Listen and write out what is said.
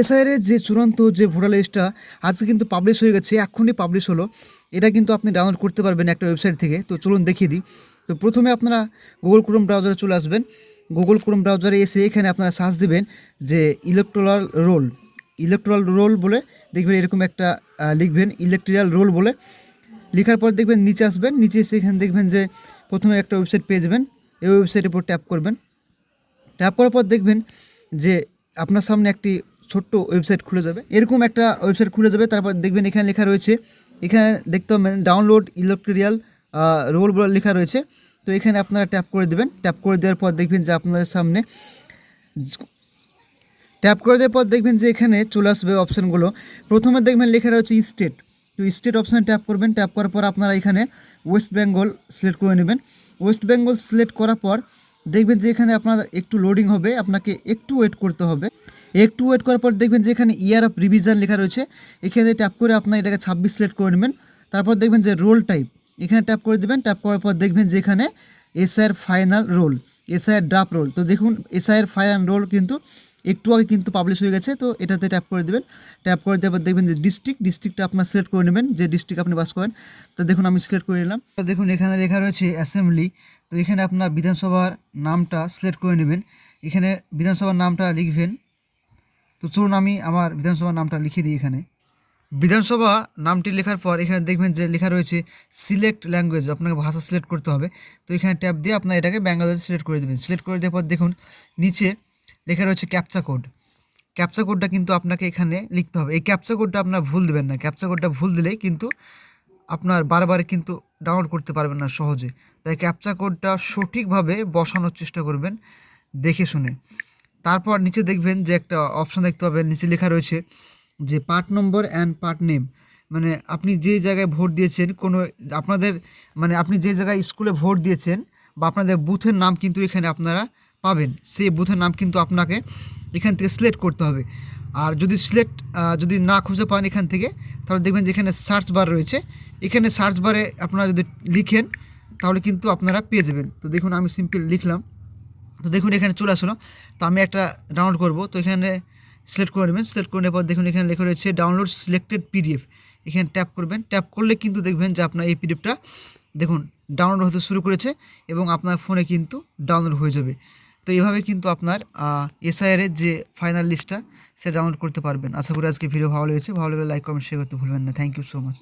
SIR এর যে চূড়ান্ত যে ভোটার লিস্টটা আজকে কিন্তু পাবলিশ হয়ে গেছে, এক্ষুনি পাবলিশ হলো। এটা কিন্তু আপনি ডাউনলোড করতে পারবেন একটা ওয়েবসাইট থেকে। তো চলুন দেখিয়ে দিই। তো প্রথমে আপনারা গুগল ক্রোম ব্রাউজারে চলে আসবেন। গুগল ক্রোম ব্রাউজারে এসে এখানে আপনারা সার্চ দিবেন যে ইলেকট্রাল রোল বলে দেখবেন এরকম একটা লিখবেন ইলেকট্রাল রোল বলে। লেখার পর দেখবেন নিচে আসবেন, নিচে এসে এখানে দেখবেন যে প্রথমে একটা ওয়েবসাইট পেয়ে যাবেন। এই ওয়েবসাইটের উপর ট্যাপ করবেন। ট্যাপ করার পর দেখবেন যে আপনার সামনে একটি ছোট্ট ওয়েবসাইট খুলে যাবে, এরকম একটা ওয়েবসাইট খুলে যাবে। তারপর দেখবেন এখানে লেখা রয়েছে, এখানে দেখতে পাবেন ডাউনলোড ইলেকট্রিয়াল রোল বলে লেখা রয়েছে। তো এখানে আপনারা ট্যাপ করে দেবেন। ট্যাপ করে দেওয়ার পর দেখবেন যে আপনাদের সামনে দেখবেন যে এখানে চলে আসবে অপশানগুলো। প্রথমে দেখবেন লেখা রয়েছে স্টেট। তো স্টেট অপশানে ট্যাপ করবেন। ট্যাপ করার পর আপনারা এখানে ওয়েস্ট বেঙ্গল সিলেক্ট করে নেবেন। ওয়েস্ট বেঙ্গল সিলেক্ট করার পর দেখবেন যে এখানে আপনার একটু লোডিং হবে, আপনাকে একটু ওয়েট করতে হবে। একটু ওয়েট করার পর দেখবেন যে এখানে ইয়ার অফ রিভিশন লেখা রয়েছে। এখানে ট্যাপ করে আপনার এটাকে 26 সিলেক্ট করে নেবেন। তারপর দেখবেন যে রোল টাইপ, এখানে ট্যাপ করে দেবেন। ট্যাপ করার পর দেখবেন যে এখানে SIR final role, SIR draft roll. তো দেখুন এসআইআর ফাইনাল রোল কিন্তু একটু আগে কিন্তু পাবলিশ হয়ে গেছে। তো এটাতে ট্যাপ করে দেবেন। ট্যাপ করে দেওয়ার পর দেখবেন যে ডিস্ট্রিক্টটা আপনার সিলেক্ট করে নেবেন, যে ডিস্ট্রিক্ট আপনি বাস করেন। তো দেখুন আমি সিলেক্ট করে নিলাম। তো দেখুন এখানে লেখা রয়েছে অ্যাসেম্বলি। তো এখানে আপনার বিধানসভার নামটা সিলেক্ট করে নেবেন। এখানে বিধানসভার নামটা লিখবেন। তো চলুন আমি আমার বিধানসভার নামটা লিখে দিই। এখানে বিধানসভা নামটি লেখার পর এখানে দেখবেন যে লেখা রয়েছে সিলেক্ট ল্যাঙ্গুয়েজ, আপনাকে ভাষা সিলেক্ট করতে হবে। তো এখানে ট্যাপ দিয়ে আপনার এটাকে ব্যাঙ্গালোর সিলেক্ট করে দেবেন। সিলেক্ট করে দেওয়ার পর দেখুন নিচে লেখা রয়েছে ক্যাপচা কোড। ক্যাপচা কোডটা কিন্তু আপনাকে এখানে লিখতে হবে। এই ক্যাপচা কোডটা আপনার ভুল দেবেন না। ক্যাপচা কোডটা ভুল দিলেই কিন্তু আপনার বারবার কিন্তু ডাউনলোড করতে পারবেন না সহজে। তাই ক্যাপচা কোডটা সঠিকভাবে বসানোর চেষ্টা করবেন দেখে শুনে। তারপর নিচে দেখবেন যে একটা অপশান দেখতে পাবেন, নিচে লেখা রয়েছে যে part number and part name. মানে আপনি যে জায়গায় ভোট দিয়েছেন, কোনো আপনাদের মানে আপনি যে জায়গায় স্কুলে ভোট দিয়েছেন বা আপনাদের বুথের নাম কিন্তু এখানে আপনারা পাবেন। সেই বুথের নাম কিন্তু আপনাকে এখান থেকে সিলেক্ট করতে হবে। আর যদি না খুঁজে পান এখান থেকে, তাহলে দেখবেন যে এখানে সার্চ বার রয়েছে। এখানে সার্চ বারে আপনারা যদি লিখেন তাহলে কিন্তু আপনারা পেয়ে যাবেন। তো দেখুন আমি সিম্পল লিখলাম। তো দেখুন এখানে চলে আসলো। তো আমি একটা ডাউনলোড করব। তো এখানে সিলেক্ট করে নেবেন। সিলেক্ট করে নেওয়ার পর দেখুন এখানে লেখা রয়েছে ডাউনলোড সিলেক্টেড পিডিএফ। এখানে ট্যাপ করবেন। ট্যাপ করলে কিন্তু দেখবেন যে আপনার এই পিডিএফটা দেখুন ডাউনলোড হতে শুরু করেছে এবং আপনার ফোনে কিন্তু ডাউনলোড হয়ে যাবে। তো এইভাবে কিন্তু আপনার এসআইআরের যে ফাইনাল লিস্টটা সেটা ডাউনলোড করতে পারবেন। আশা করি আজকে ভিডিও ভালো লেগেছে। ভালো লাগলে লাইক কমেন্ট শেয়ার করতে ভুলবেন না। Thank you so much.